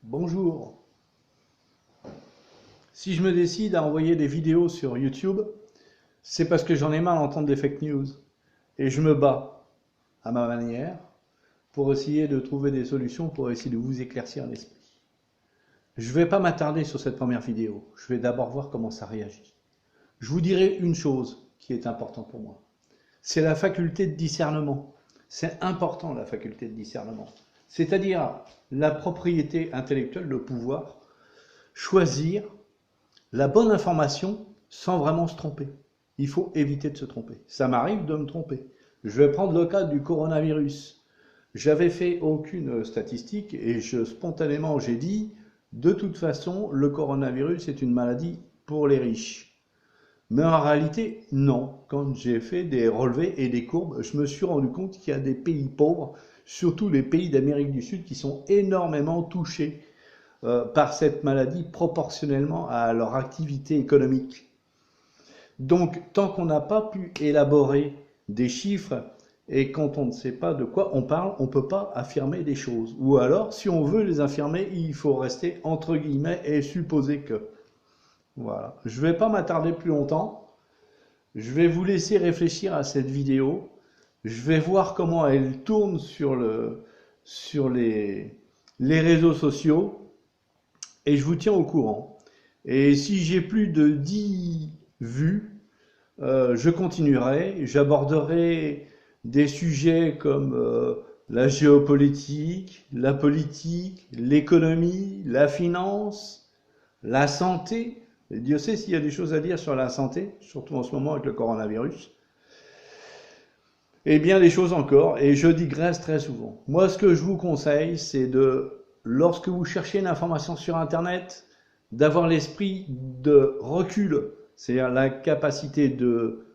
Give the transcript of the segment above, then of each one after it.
Bonjour. Si je me décide à envoyer des vidéos sur YouTube, c'est parce que j'en ai marre d'entendre des fake news. Et je me bats à ma manière pour essayer de trouver des solutions pour essayer de vous éclaircir l'esprit. Je ne vais pas m'attarder sur cette première vidéo. Je vais d'abord voir comment ça réagit. Je vous dirai une chose qui est importante pour moi. C'est la faculté de discernement. C'est important, la faculté de discernement. C'est-à-dire la propriété intellectuelle, le pouvoir, choisir la bonne information sans vraiment se tromper. Il faut éviter de se tromper. Ça m'arrive de me tromper. Je vais prendre le cas du coronavirus. J'avais fait aucune statistique et spontanément j'ai dit de toute façon le coronavirus est une maladie pour les riches. Mais en réalité, non. Quand j'ai fait des relevés et des courbes, je me suis rendu compte qu'il y a des pays pauvres, surtout les pays d'Amérique du Sud, qui sont énormément touchés par cette maladie proportionnellement à leur activité économique. Donc, tant qu'on n'a pas pu élaborer des chiffres et quand on ne sait pas de quoi on parle, on ne peut pas affirmer des choses. Ou alors, si on veut les affirmer, il faut rester entre guillemets et supposer que. Voilà. Je ne vais pas m'attarder plus longtemps. Je vais vous laisser réfléchir à cette vidéo. Je vais voir comment elle tourne sur les réseaux sociaux. Et je vous tiens au courant. Et si j'ai plus de 10 vues, je continuerai. J'aborderai des sujets comme la géopolitique, la politique, l'économie, la finance, la santé. Et Dieu sait s'il y a des choses à dire sur la santé, surtout en ce moment avec le coronavirus. Et bien des choses encore, et je digresse très souvent. Moi, ce que je vous conseille, c'est lorsque vous cherchez une information sur Internet, d'avoir l'esprit de recul, c'est-à-dire la capacité de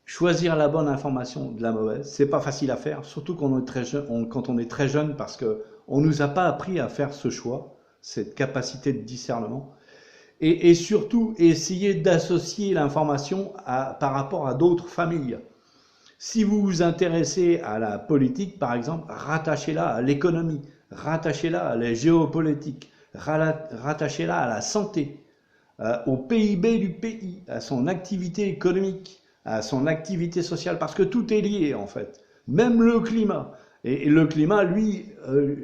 choisir la bonne information de la mauvaise. C'est pas facile à faire, surtout quand on est très jeune, parce qu'on nous a pas appris à faire ce choix, cette capacité de discernement. Et surtout, essayer d'associer l'information par rapport à d'autres familles. Si vous vous intéressez à la politique, par exemple, rattachez-la à l'économie, rattachez-la à la géopolitique, rattachez-la à la santé, au PIB du pays, à son activité économique, à son activité sociale, parce que tout est lié en fait, même le climat. Et le climat, lui,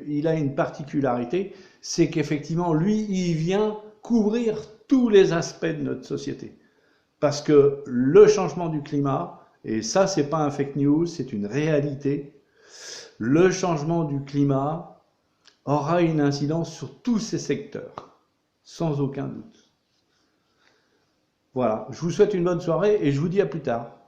il a une particularité, c'est qu'effectivement, lui, il vient couvrir tous les aspects de notre société. Parce que le changement du climat, et ça, c'est pas un fake news, c'est une réalité. Le changement du climat aura une incidence sur tous ces secteurs, sans aucun doute. Voilà, je vous souhaite une bonne soirée et je vous dis à plus tard.